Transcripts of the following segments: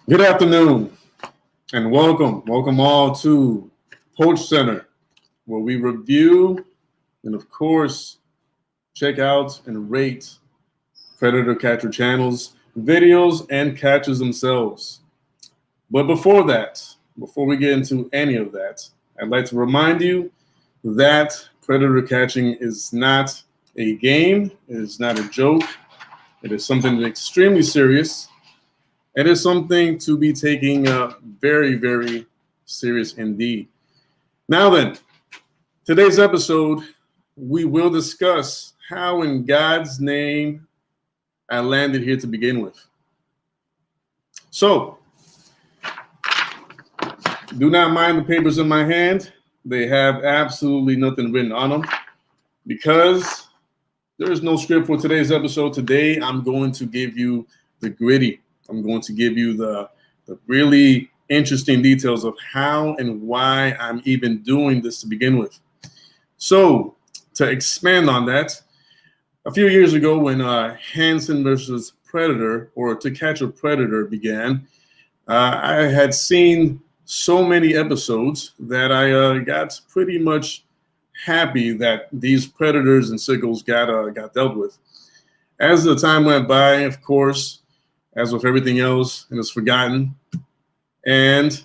Good afternoon and welcome all to Poach Center, where we review and of course check out and rate predator catcher channels, videos, and catches themselves. But before we get into any of that, I'd like to remind you that predator catching is not a game, it is not a joke, it is something extremely serious. It is something to be taking very, very serious indeed. Now then, today's episode, we will discuss how in God's name I landed here to begin with. So, do not mind the papers in my hand. They have absolutely nothing written on them because there is no script for today's episode. Today, I'm going to give you the gritty. I'm going to give you the really interesting details of how and why I'm even doing this to begin with. So, to expand on that, a few years ago when Hansen versus Predator, or To Catch a Predator, began, I had seen so many episodes that I got pretty much happy that these predators and sickles got dealt with. As the time went by, of course, as with everything else, it is forgotten. And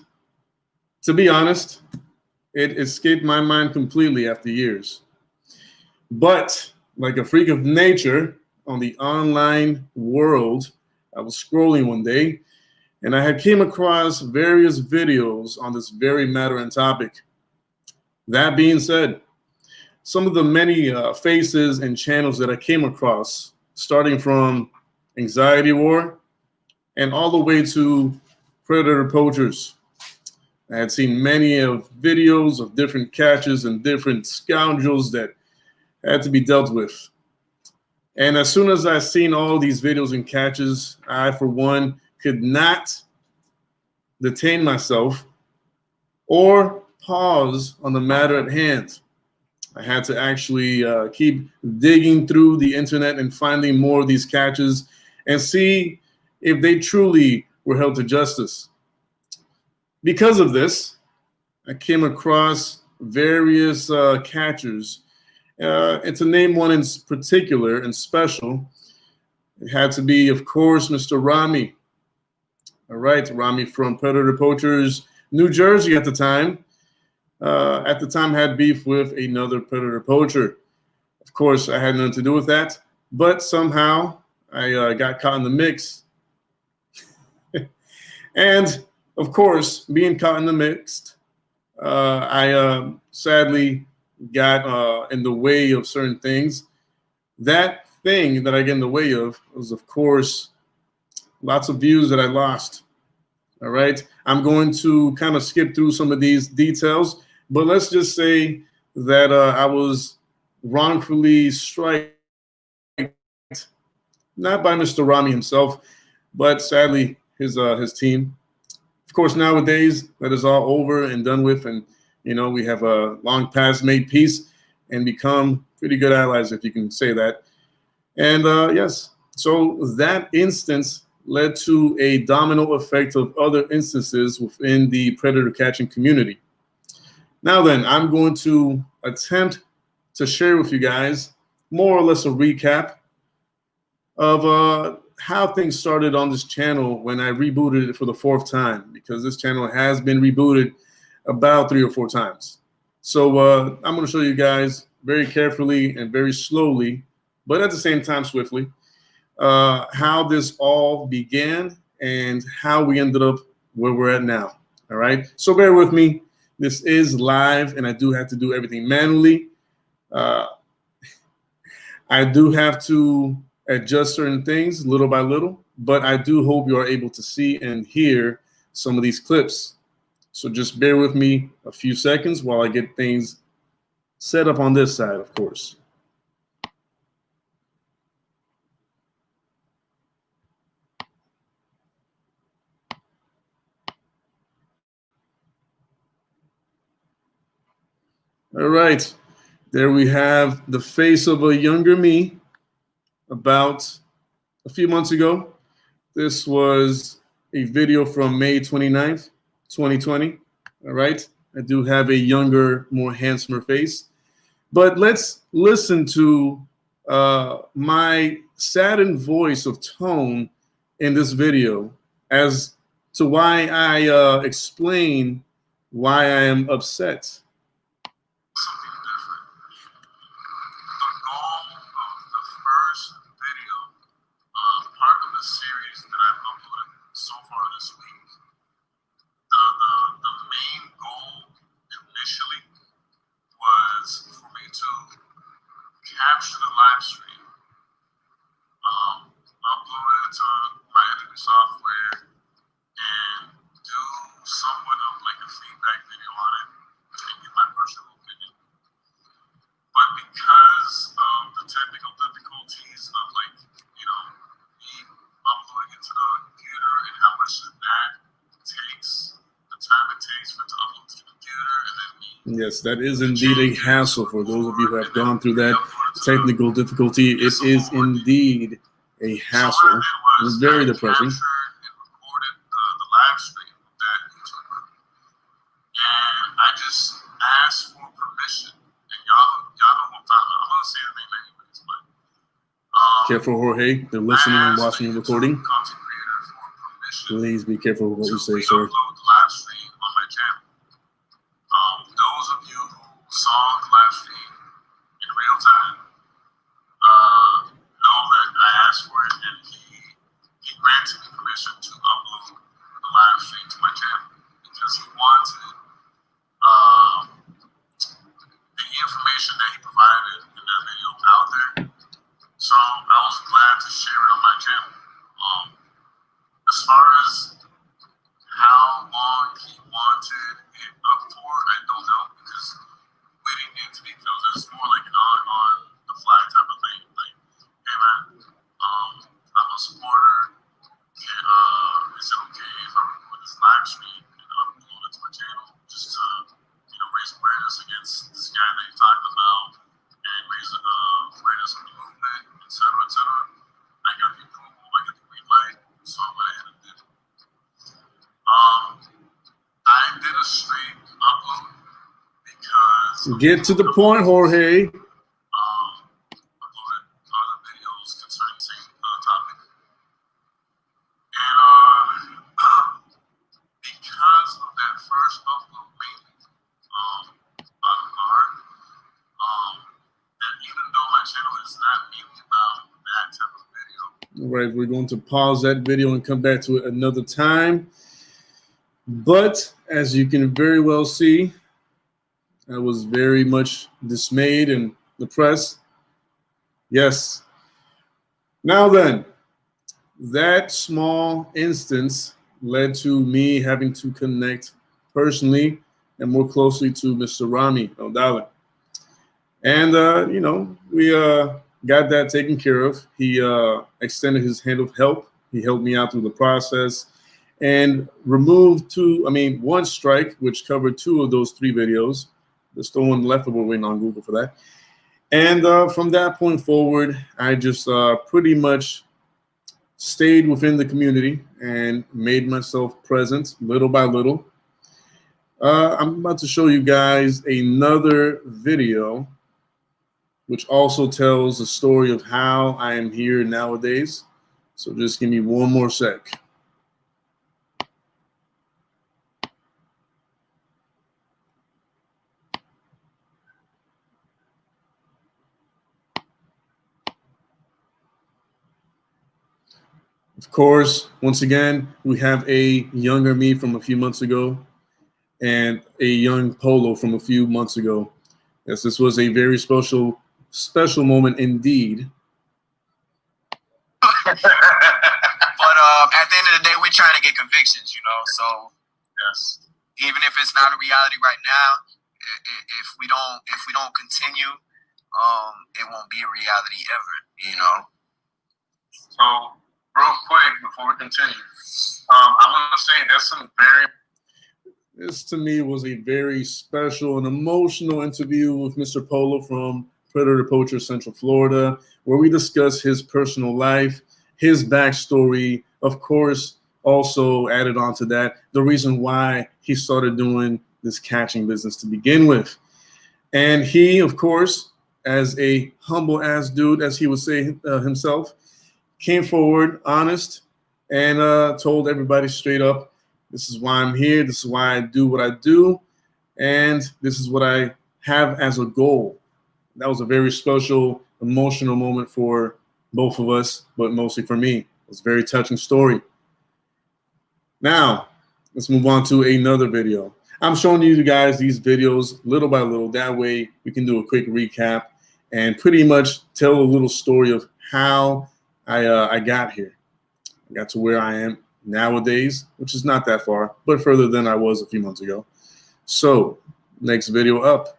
to be honest, it escaped my mind completely after years. But like a freak of nature on the online world, I was scrolling one day and I had came across various videos on this very matter and topic. That being said, some of the many faces and channels that I came across, starting from Anxiety War, and all the way to predator poachers. I had seen many of videos of different catches and different scoundrels that had to be dealt with. And as soon as I seen all these videos and catches, I, for one, could not detain myself or pause on the matter at hand. I had to actually keep digging through the internet and finding more of these catches and see if they truly were held to justice. Because of this, I came across various catchers. And to name one in particular and special, it had to be, of course, Mr. Rami. All right, Rami from Predator Poachers, New Jersey at the time. At the time had beef with another predator poacher. Of course, I had nothing to do with that, but somehow I got caught in the mix. And of course, being caught in the mix, I sadly got in the way of certain things. That thing that I get in the way of was, of course, lots of views that I lost. All right, I'm going to kind of skip through some of these details, but let's just say that I was wrongfully striked, not by Mr. Rami himself, but sadly his team. Of course, nowadays that is all over and done with, and you know we have a long past made peace and become pretty good allies, if you can say that. And yes, so that instance led to a domino effect of other instances within the predator catching community. Now then, I'm going to attempt to share with you guys more or less a recap of how things started on this channel when I rebooted it for the 4th time, because this channel has been rebooted about 3 or 4 times. So I'm going to show you guys very carefully and very slowly, but at the same time swiftly, how this all began and how we ended up where we're at now. All right, so bear with me. This is live and I do have to do everything manually. I do have to adjust certain things little by little, but I do hope you are able to see and hear some of these clips. So just bear with me a few seconds while I get things set up on this side, of course. All right, there we have the face of a younger me about a few months ago. This was a video from May 29th, 2020. All right. I do have a younger, more handsomer face. But let's listen to my saddened voice of tone in this video as to why I explain why I am upset. Something different. The goal of the first video, part of the series that I've uploaded so far this week, the main goal initially was for me to capture the live stream, upload it to my editing software, and do somewhat of like a feedback video on it and give my personal opinion. But because of the technical difficulties of like, you know, me uploading it to the computer and how much that takes, the time it takes for it to upload to the computer, and then me. Yes, that is indeed a hassle for those of you who have gone through that technical difficulty. It is indeed a hassle. It's very depressing. And recorded the live stream of that YouTuber, and I just asked for permission. And y'all know what I'm talking about. I'm gonna say the name anyways, but Careful, Jorge. They're listening and watching the recording. Content creator for permission. Please be careful with what you say, to sir. upload the live stream on my channel. Those of you who saw the live stream in real time know that I asked for it, and he granted me permission to upload the live stream to my channel because he wanted the information that he provided in that video out there. So I was glad to share it on my channel. As far as how long he wanted it up for, I don't know, because we didn't get into details. It's more like an on the fly type of thing. Like, hey man, I'm a supporter. Is it okay if I record this live stream and upload it to my channel just to, you know, raise awareness against this guy that you're talking about and raise awareness of the movement, etc., etc. I got the approval, I got the green light, so I went ahead and did it. I did a straight upload because Get to the point, Jorge. uploaded other videos concerning the same topic. And because of that first upload mainly, out of my heart, that even though my channel is not mainly about that type of video. All right, we're going to pause that video and come back to it another time. But as you can very well see, I was very much dismayed and depressed. Yes. Now then, that small instance led to me having to connect personally and more closely to Mr. Rami Al-Dawah. And, you know, we got that taken care of. He extended his hand of help. He helped me out through the process and removed one strike, which covered 2 of those 3 videos. There's still one left, but we're waiting on Google for that. And from that point forward, I just pretty much stayed within the community and made myself present little by little. I'm about to show you guys another video, which also tells the story of how I am here nowadays. So just give me one more sec. Of course, once again, we have a younger me from a few months ago and a young Polo from a few months ago. Yes, this was a very special moment indeed. But at the end of the day, we're trying to get convictions, you know. So Yes. even if it's not a reality right now, if we don't continue, it won't be a reality ever, you know. So real quick before we continue, I want to say there's some very. This to me was a very special and emotional interview with Mr. Polo from Predator Poacher Central Florida, where we discuss his personal life, his backstory, of course, also added on to that the reason why he started doing this catching business to begin with. And he, of course, as a humble ass dude, as he would say himself, came forward honest and told everybody straight up, this is why I'm here, this is why I do what I do, and this is what I have as a goal. That was a very special, emotional moment for both of us, but mostly for me. It was a very touching story. Now, let's move on to another video. I'm showing you guys these videos little by little. That way we can do a quick recap and pretty much tell a little story of how I got here. I got to where I am nowadays, which is not that far, but further than I was a few months ago. So, next video up.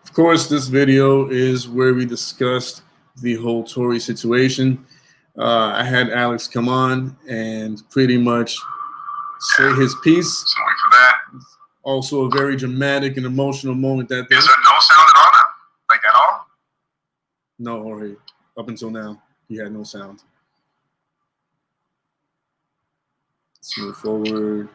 Of course, this video is where we discussed the whole Tory situation. I had Alex come on and pretty much say his piece. Sorry for that. Also a very dramatic and emotional moment that day. Is there no sound at all now? Like at all? No, Jorge. Up until now, he had no sound. Let's move forward.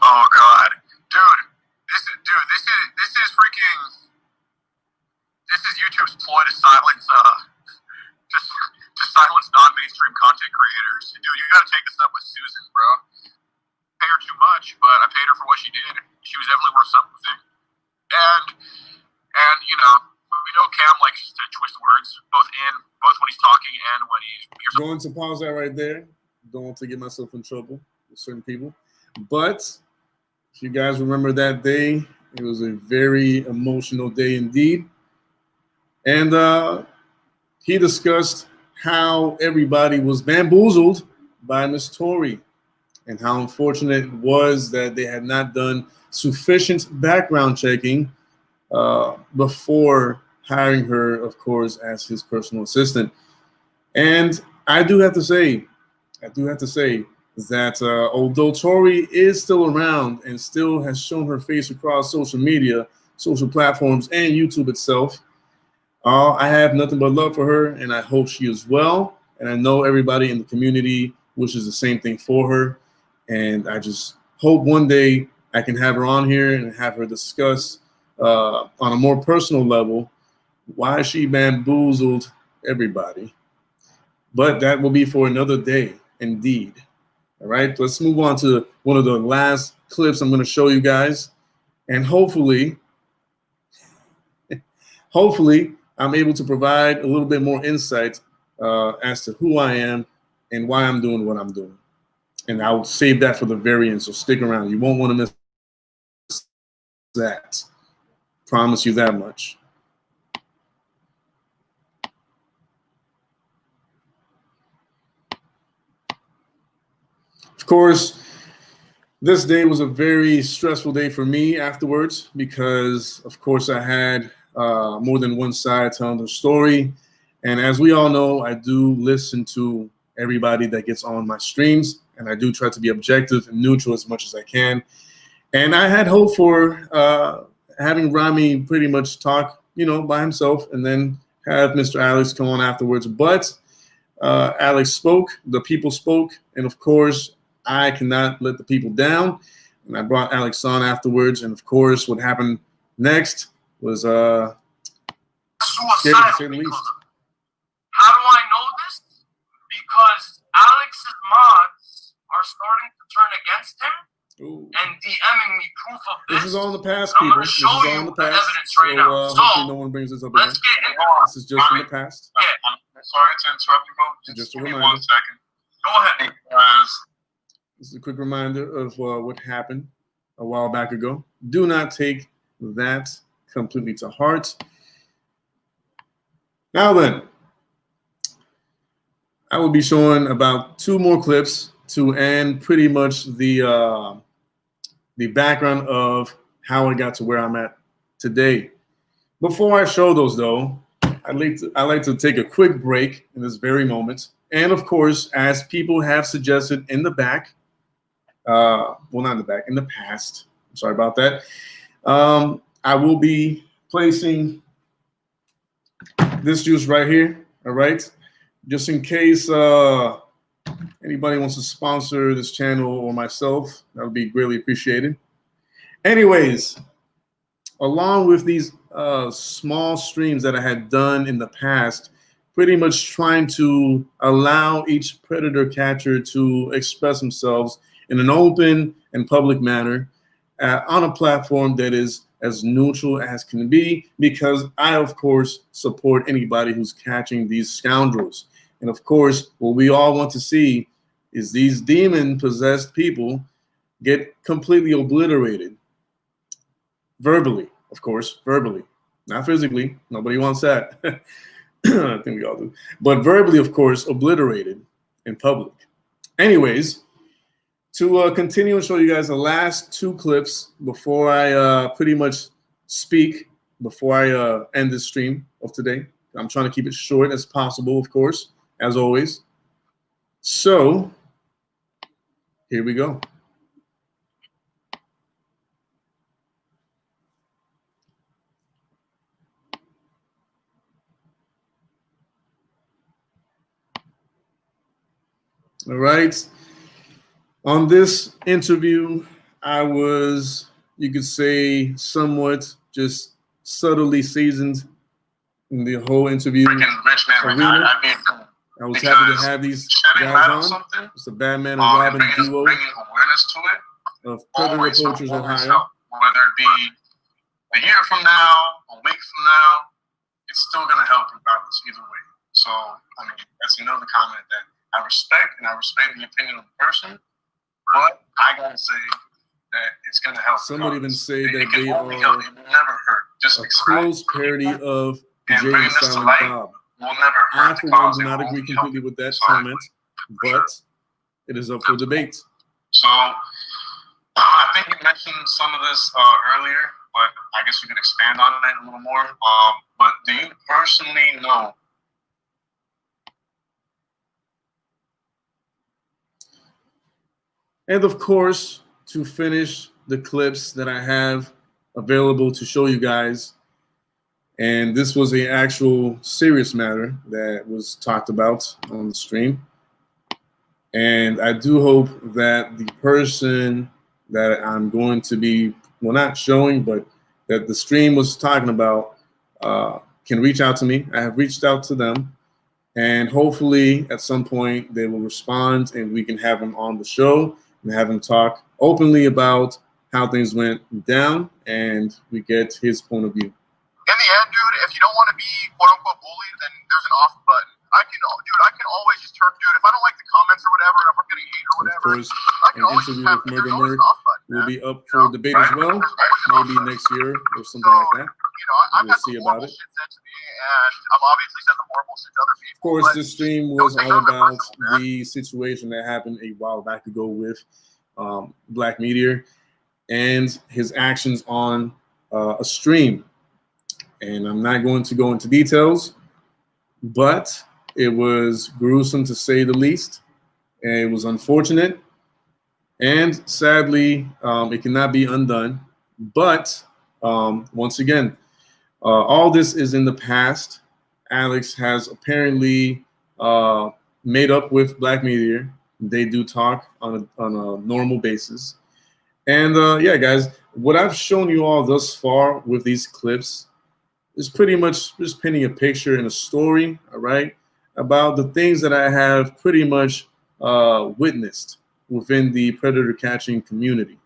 Oh God, this is freaking. This is YouTube's ploy to silence to silence non-mainstream content creators. Dude, you gotta take this up with Susan, bro. Pay her too much, but I paid her for what she did. She was definitely worth something. And you know, we know Cam likes to twist words, both when he's talking and when he's going to pause that right there. Don't want to get myself in trouble with certain people. But if you guys remember that day, it was a very emotional day indeed. And he discussed how everybody was bamboozled by Miss Tory and how unfortunate it was that they had not done sufficient background checking before hiring her, of course, as his personal assistant. And I do have to say that although Tory is still around and still has shown her face across social media, social platforms, and YouTube itself, I have nothing but love for her, and I hope she is well. And I know everybody in the community wishes the same thing for her. And I just hope one day I can have her on here and have her discuss on a more personal level why she bamboozled everybody. But that will be for another day, indeed. All right, let's move on to one of the last clips I'm going to show you guys. And hopefully I'm able to provide a little bit more insight as to who I am and why I'm doing what I'm doing. And I'll save that for the very end, so stick around. You won't want to miss that. Promise you that much. Of course, this day was a very stressful day for me afterwards because, of course, I had more than one side telling the story. And as we all know, I do listen to everybody that gets on my streams, and I do try to be objective and neutral as much as I can. And I had hope for having Rami pretty much talk, by himself, and then have Mr. Alex come on afterwards. But Alex spoke, the people spoke, and of course, I cannot let the people down. And I brought Alex on afterwards, and of course, what happened next was scary to say the least. How do I know this? Because Alex's mods are starting to turn against him. Ooh. And DMing me proof of this. This is all in the past, I'm people. going to show you the evidence right now. So, hopefully no one brings this up again. Let's get into This is just from the past. Yeah. I'm sorry to interrupt you, bro. Just a give me reminder. 1 second. Go ahead. This is a quick reminder of what happened a while back ago. Do not take that completely to heart. Now then, I will be showing about 2 more clips to end pretty much the background of how I got to where I'm at today. Before I show those, though, I'd like to take a quick break in this very moment. And of course, as people have suggested in the back, well, not in the back, in the past, I'm sorry about that, I will be placing this juice right here, all right? Just in case anybody wants to sponsor this channel or myself, that would be greatly appreciated. Anyways, along with these small streams that I had done in the past, pretty much trying to allow each predator catcher to express themselves in an open and public manner on a platform that is as neutral as can be, because I, of course, support anybody who's catching these scoundrels. And of course, what we all want to see is these demon-possessed people get completely obliterated. Verbally, of course, verbally, not physically. Nobody wants that. I think we all do. But verbally, of course, obliterated in public. Anyways, to continue and show you guys the last two clips before I pretty much speak, before I end this stream of today. I'm trying to keep it short as possible, of course, as always. So, here we go. All right. On this interview, I was, you could say, somewhat just subtly seasoned in the whole interview arena. I was happy to have these guys on. It's a Batman and Robin duo bringing awareness to it of Predator Poachers, Ohio. Whether it be a year from now, a week from now, it's still going to help regardless, either way. So, I mean, that's another comment that I respect, and I respect the opinion of the person, but I gotta say that it's gonna help. Some would even say that it they are it will never hurt. Just a close parody of Jay and Silent Bob. Will never hurt. I, for one, do not agree completely with that comment, but it is up for debate. So, I think you mentioned some of this earlier, but I guess we could expand on it a little more. But do you personally know? And of course, to finish the clips that I have available to show you guys, and this was an actual serious matter that was talked about on the stream. And I do hope that the person that I'm going to be, well, not showing, but that the stream was talking about can reach out to me. I have reached out to them, and hopefully at some point they will respond and we can have them on the show and have him talk openly about how things went down, and we get his point of view. In the end, dude, if you don't want to be quote-unquote bullied, then there's an off button. I can always just turn, dude, if I don't like the comments or whatever, if I'm getting hate or whatever, of course, I can an always interview have, with Murder Merc will be up for debate as well, maybe next year or something like that. You know, I've We'll had see some about horrible it. shit said to me, and I've obviously said some horrible shit to other people. Of course, but this stream was all about the situation that happened a while back ago with Black Meteor and his actions on a stream. And I'm not going to go into details, but it was gruesome to say the least. And it was unfortunate. And sadly, it cannot be undone. But once again, all this is in the past. Alex has apparently made up with Black Meteor. They do talk on a normal basis. And yeah, guys, what I've shown you all thus far with these clips is pretty much just painting a picture and a story, all right, about the things that I have pretty much witnessed within the predator catching community,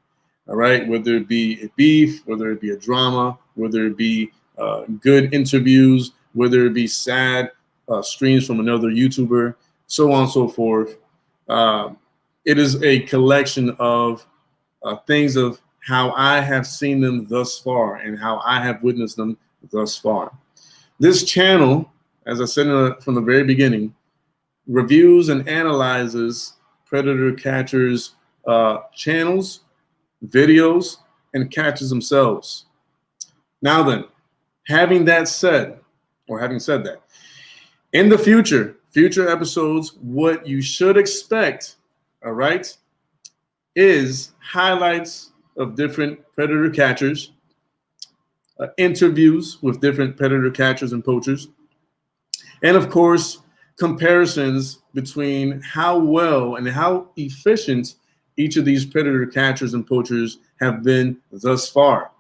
all right, whether it be a beef, whether it be a drama, whether it be good interviews, whether it be sad streams from another YouTuber, so on and so forth. It is a collection of things of how I have seen them thus far and how I have witnessed them thus far. This channel, as I said from the very beginning, reviews and analyzes predator catchers' channels, videos, and catches themselves. Now then, having said that, in the future episodes, what you should expect, all right, is highlights of different predator catchers, interviews with different predator catchers and poachers, and of course, comparisons between how well and how efficient each of these predator catchers and poachers have been thus far.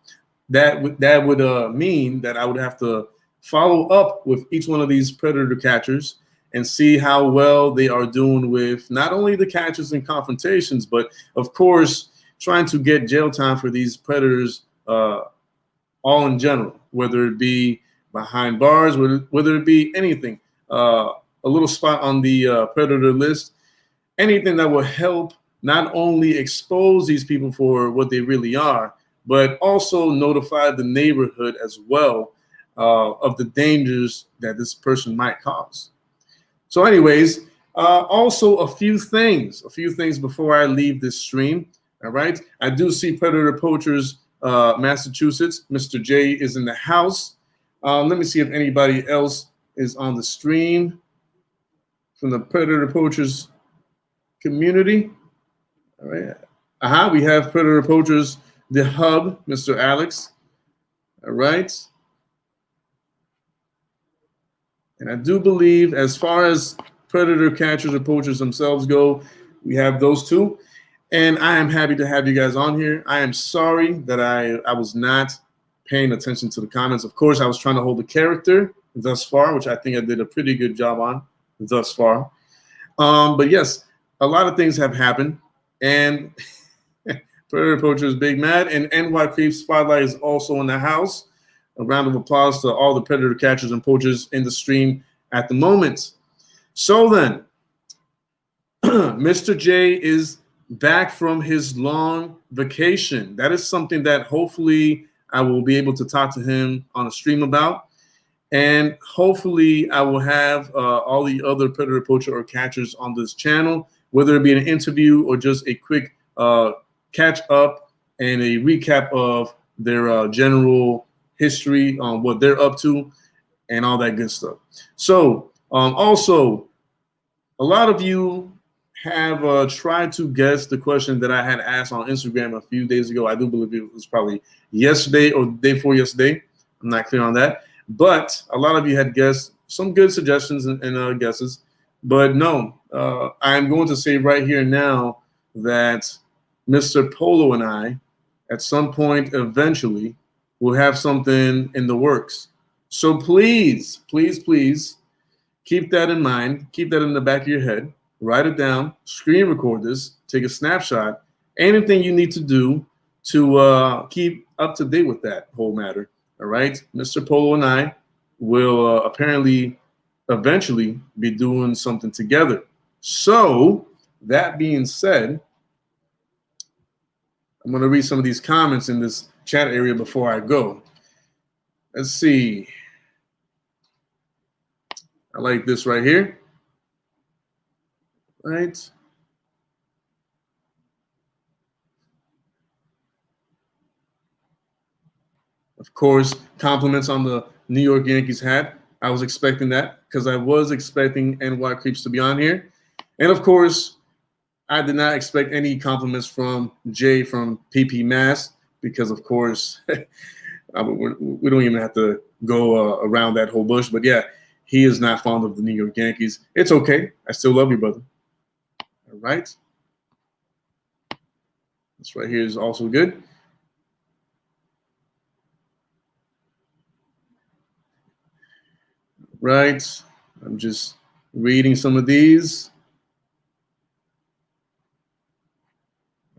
That would mean that I would have to follow up with each one of these predator catchers and see how well they are doing with not only the catches and confrontations, but of course, trying to get jail time for these predators all in general, whether it be behind bars, whether it be anything, a little spot on the predator list, anything that will help not only expose these people for what they really are, but also notify the neighborhood as well of the dangers that this person might cause. So anyways, also a few things before I leave this stream, all right? I do see Predator Poachers Massachusetts. Mr. J is in the house. Let me see if anybody else is on the stream from the Predator Poachers community. All right. We have Predator Poachers, the hub, Mr. Alex. All right. And I do believe as far as predator catchers or poachers themselves go, we have those two. And I am happy to have you guys on here. I am sorry that I was not paying attention to the comments. Of course, I was trying to hold the character thus far, which I think I did a pretty good job on thus far. But yes, a lot of things have happened. And Predator Poachers Big Mad and NY Creep Spotlight is also in the house. A round of applause to all the predator catchers and poachers in the stream at the moment. So then, Mr. J is back from his long vacation. That is something that hopefully I will be able to talk to him on a stream about. And hopefully I will have all the other predator poacher or catchers on this channel, whether it be an interview or just a quick catch up and a recap of their general history on what they're up to and all that good stuff. So also, a lot of you have tried to guess the question that I had asked on Instagram a few days ago. I do believe it was probably yesterday or the day before yesterday. I'm not clear on that. But a lot of you had guessed some good suggestions and guesses. But no, I'm going to say right here now that Mr. Polo and I, at some point eventually, will have something in the works. So please, please, please keep that in mind. Keep that in the back of your head. Write it down. Screen record this. Take a snapshot. Anything you need to do to keep up to date with that whole matter. All right? Mr. Polo and I will apparently eventually be doing something together. So that being said, I'm going to read some of these comments in this chat area before I go. Let's see. I like this right here. Right. Of course, compliments on the New York Yankees hat. I was expecting that because I was expecting NY Creeps to be on here. And of course, I did not expect any compliments from Jay from PP Mass because, of course, we don't even have to go around that whole bush. But yeah, he is not fond of the New York Yankees. It's okay. I still love you, brother. All right. This right here is also good. Right. I'm just reading some of these.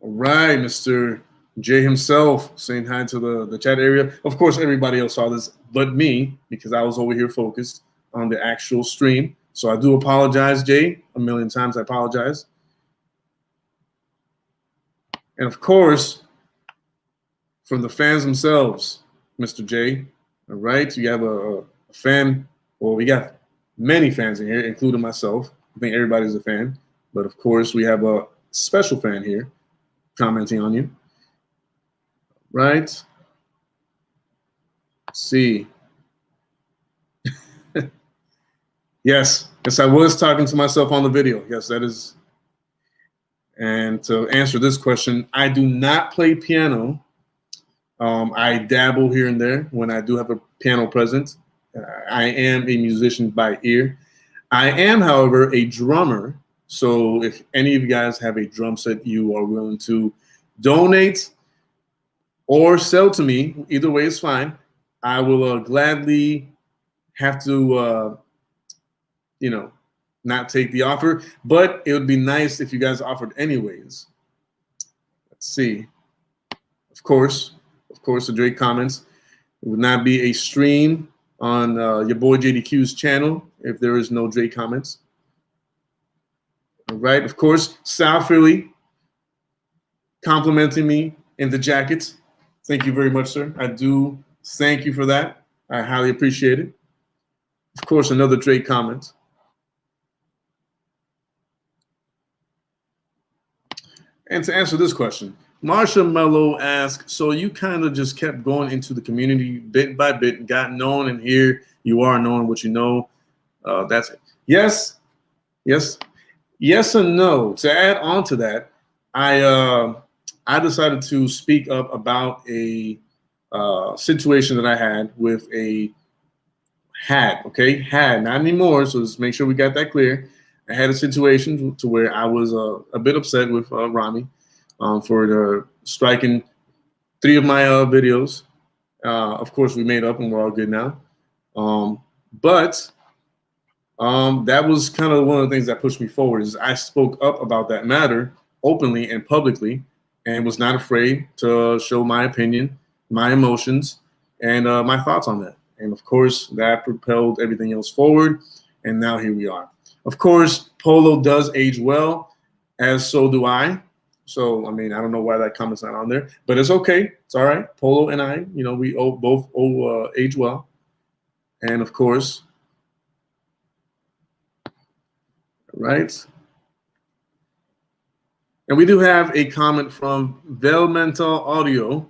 All right, Mr. J himself saying hi to the chat area. Of course, everybody else saw this but me because I was over here focused on the actual stream. So I do apologize, Jay. A million times I apologize. And of course, from the fans themselves, Mr. J. All right, you have a fan. Well, we got many fans in here, including myself. I think everybody's a fan. But of course, we have a special fan here commenting on you. Right? Let's see. Yes, I was talking to myself on the video. Yes, that is. And to answer this question, I do not play piano. I dabble here and there when I do have a piano present. I am a musician by ear. I am, however, a drummer. So if any of you guys have a drum set you are willing to donate or sell to me, either way is fine. I will gladly have to, not take the offer, but it would be nice if you guys offered anyways. Let's see. Of course, the Drake comments. It would not be a stream on your boy JDQ's channel if there is no Drake comments. All right, of course, South Philly complimenting me in the jackets. Thank you very much, sir. I do thank you for that. I highly appreciate it. Of course, another Drake comment. And to answer this question, Marsha Mello asks, so you kind of just kept going into the community bit by bit, got known, and here you are knowing what you know. That's it. Yes and no. To add on to that, I decided to speak up about a situation that I had with had, not anymore, so let's make sure we got that clear. I had a situation to where I was a bit upset with Rami for striking 3 of my videos. Of course, we made up and we're all good now. But that was kind of one of the things that pushed me forward. Is I spoke up about that matter openly and publicly, and was not afraid to show my opinion, my emotions, and my thoughts on that. And of course, that propelled everything else forward. And now here we are. Of course, Polo does age well, as so do I. So, I mean, I don't know why that comment's not on there, but it's okay. It's all right. Polo and I, we both age well. And of course, right. And we do have a comment from Velmental Audio.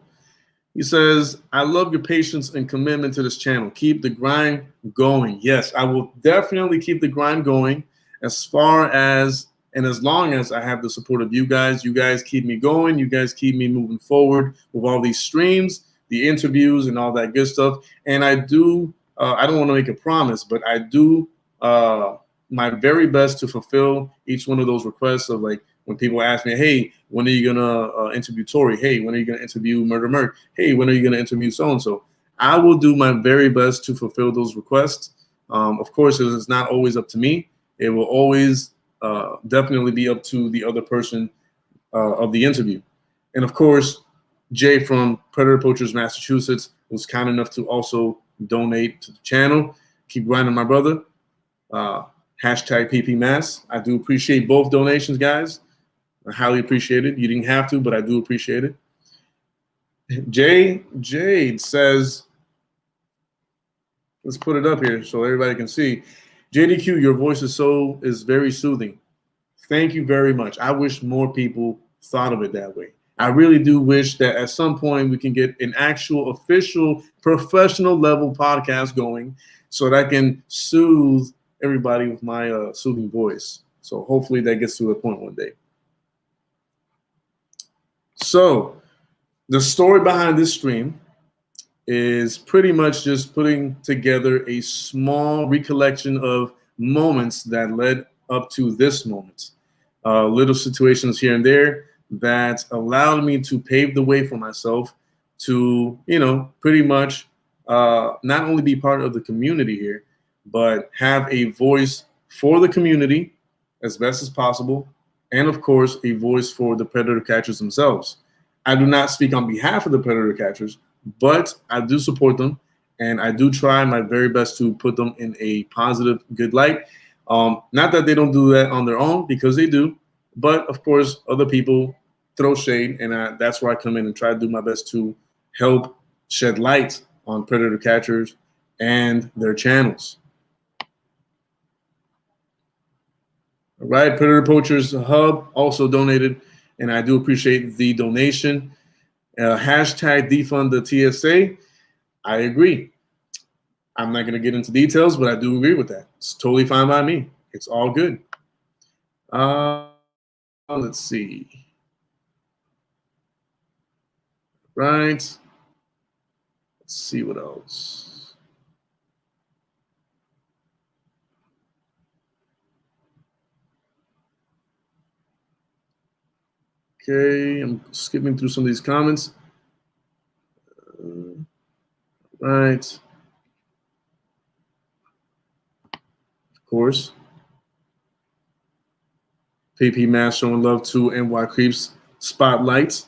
He says, I love your patience and commitment to this channel. Keep the grind going. Yes, I will definitely keep the grind going as far as and as long as I have the support of you guys. You guys keep me going. You guys keep me moving forward with all these streams, the interviews, and all that good stuff. And I do, I don't want to make a promise, but I do my very best to fulfill each one of those requests of, like, when people ask me, hey, when are you going to interview Tori? Hey, when are you going to interview Murder Merc? Hey, when are you going to interview so-and-so? I will do my very best to fulfill those requests. Of course, it is not always up to me. It will always definitely be up to the other person of the interview. And of course, Jay from Predator Poachers, Massachusetts was kind enough to also donate to the channel. Keep grinding, my brother. Hashtag PPMass. I do appreciate both donations, guys. I highly appreciate it. You didn't have to, but I do appreciate it. Jade says, let's put it up here so everybody can see. JDQ, your voice is very soothing. Thank you very much. I wish more people thought of it that way. I really do wish that at some point we can get an actual official professional level podcast going so that I can soothe everybody with my soothing voice. So hopefully that gets to a point one day. So the story behind this stream is pretty much just putting together a small recollection of moments that led up to this moment. Little situations here and there that allowed me to pave the way for myself to, pretty much not only be part of the community here, but have a voice for the community as best as possible. And of course, a voice for the predator catchers themselves. I do not speak on behalf of the predator catchers, but I do support them, and I do try my very best to put them in a positive, good light. Not that they don't do that on their own, because they do, but of course, other people throw shade, and that's where I come in and try to do my best to help shed light on predator catchers and their channels. All right, Predator Poachers Hub also donated, and I do appreciate the donation. Hashtag defund the TSA. I agree. I'm not going to get into details, but I do agree with that. It's totally fine by me. It's all good. Let's see. Right. Let's see what else. Okay, I'm skipping through some of these comments. Right. Of course. PP Mass showing love to NY Creeps Spotlights,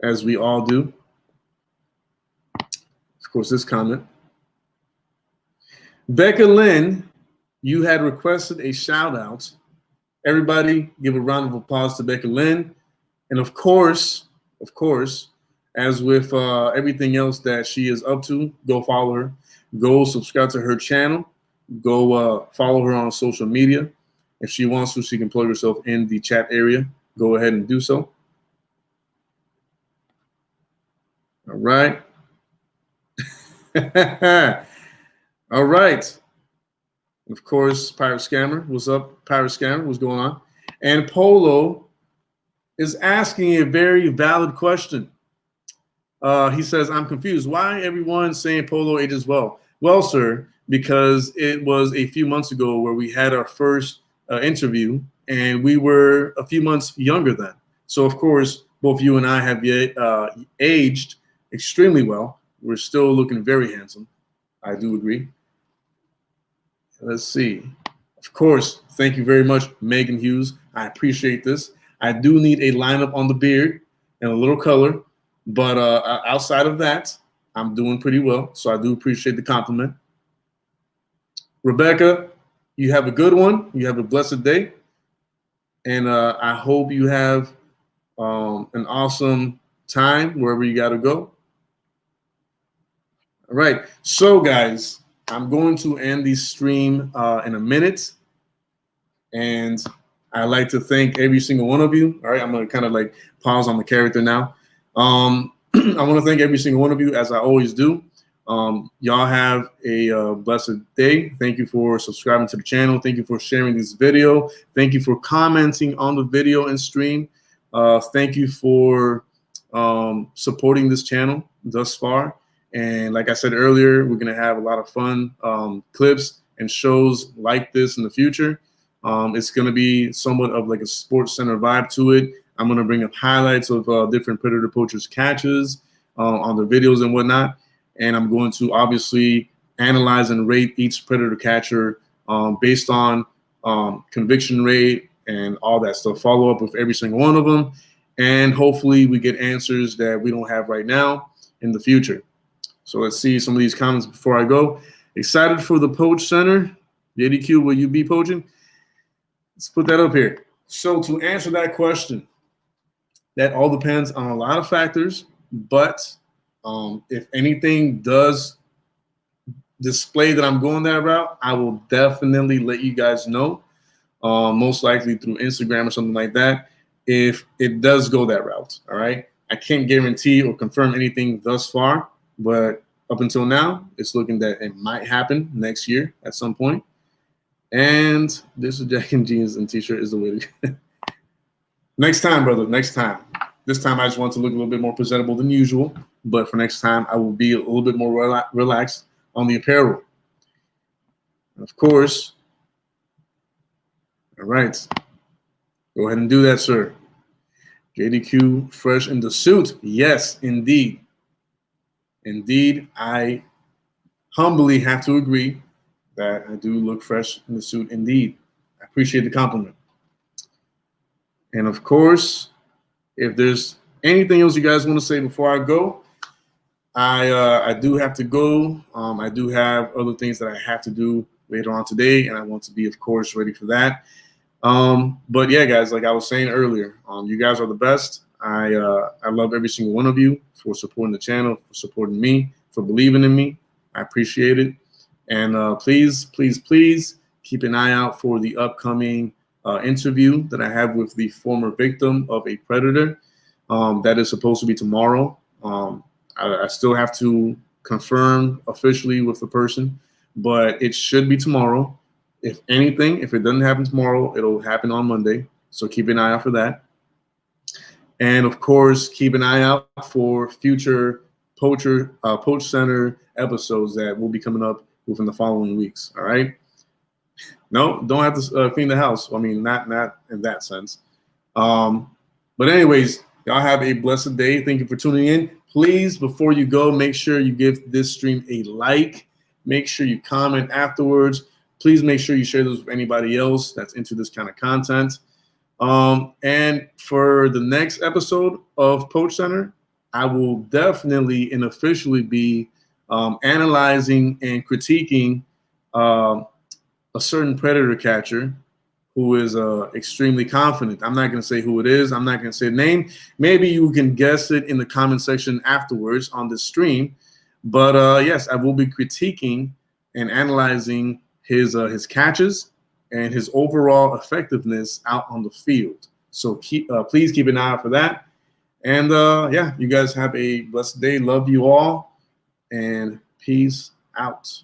as we all do. Of course, this comment. Becca Lynn, you had requested a shout out. Everybody give a round of applause to Becca Lynn. And of course, as with everything else that she is up to, go follow her. Go subscribe to her channel. Go follow her on social media. If she wants to, she can plug herself in the chat area. Go ahead and do so. All right. All right. Of course, Pirate Scammer. What's up, Pirate Scammer? What's going on? And Polo is asking a very valid question. He says, I'm confused. Why everyone saying Polo ages well? Well, sir, because it was a few months ago where we had our first interview, and we were a few months younger then. So, of course, both you and I have aged extremely well. We're still looking very handsome. I do agree. Let's see. Of course, thank you very much, Megan Hughes. I appreciate this. I do need a lineup on the beard and a little color, but outside of that, I'm doing pretty well. So I do appreciate the compliment. Rebecca, you have a good one. You have a blessed day. And I hope you have an awesome time wherever you got to go. All right. So, guys, I'm going to end the stream in a minute. And I'd like to thank every single one of you. All right. I'm going to kind of like pause on the character now. I want to thank every single one of you, as I always do. Y'all have a blessed day. Thank you for subscribing to the channel. Thank you for sharing this video. Thank you for commenting on the video and stream. Thank you for supporting this channel thus far. And like I said earlier, we're going to have a lot of fun clips and shows like this in the future. It's going to be somewhat of like a Sports Center vibe to it. I'm going to bring up highlights of different Predator Poachers catches on the videos and whatnot. And I'm going to obviously analyze and rate each Predator catcher based on conviction rate and all that stuff. Follow up with every single one of them. And hopefully we get answers that we don't have right now in the future. So let's see some of these comments before I go. Excited for the Poach Center. JDQ, will you be poaching? Let's put that up here. So to answer that question, that all depends on a lot of factors, but if anything does display that I'm going that route, I will definitely let you guys know, most likely through Instagram or something like that, if it does go that route, all right? I can't guarantee or confirm anything thus far, but up until now, it's looking that it might happen next year at some point. And this is Jack and Jeans and T-shirt is the way to go. Next time, brother, next time. This time I just want to look a little bit more presentable than usual, but for next time I will be a little bit more relaxed on the apparel. Of course. All right. Go ahead and do that, sir. JDQ fresh in the suit. Yes, indeed. Indeed, I humbly have to agree that I do look fresh in the suit indeed. I appreciate the compliment. And of course, if there's anything else you guys want to say before I go, I do have to go. I do have other things that I have to do later on today, and I want to be, of course, ready for that. But yeah, guys, like I was saying earlier, you guys are the best. I love every single one of you for supporting the channel, for supporting me, for believing in me. I appreciate it. And please, please, please keep an eye out for the upcoming interview that I have with the former victim of a predator. That is supposed to be tomorrow. I still have to confirm officially with the person, but it should be tomorrow. If anything, if it doesn't happen tomorrow, it'll happen on Monday. So keep an eye out for that. And of course, keep an eye out for future Poach Center episodes that will be coming up within the following weeks. All right. No, don't have to clean the house. I mean, not in that sense. But anyways, y'all have a blessed day. Thank you for tuning in. Please, before you go, make sure you give this stream a like. Make sure you comment afterwards. Please make sure you share this with anybody else that's into this kind of content. And for the next episode of Poach Center, I will definitely and officially be analyzing and critiquing a certain predator catcher who is extremely confident. I'm not going to say who it is. I'm not going to say the name. Maybe you can guess it in the comment section afterwards on the stream. But yes, I will be critiquing and analyzing his catches and his overall effectiveness out on the field. So please keep an eye out for that. And yeah, you guys have a blessed day. Love you all, and peace out.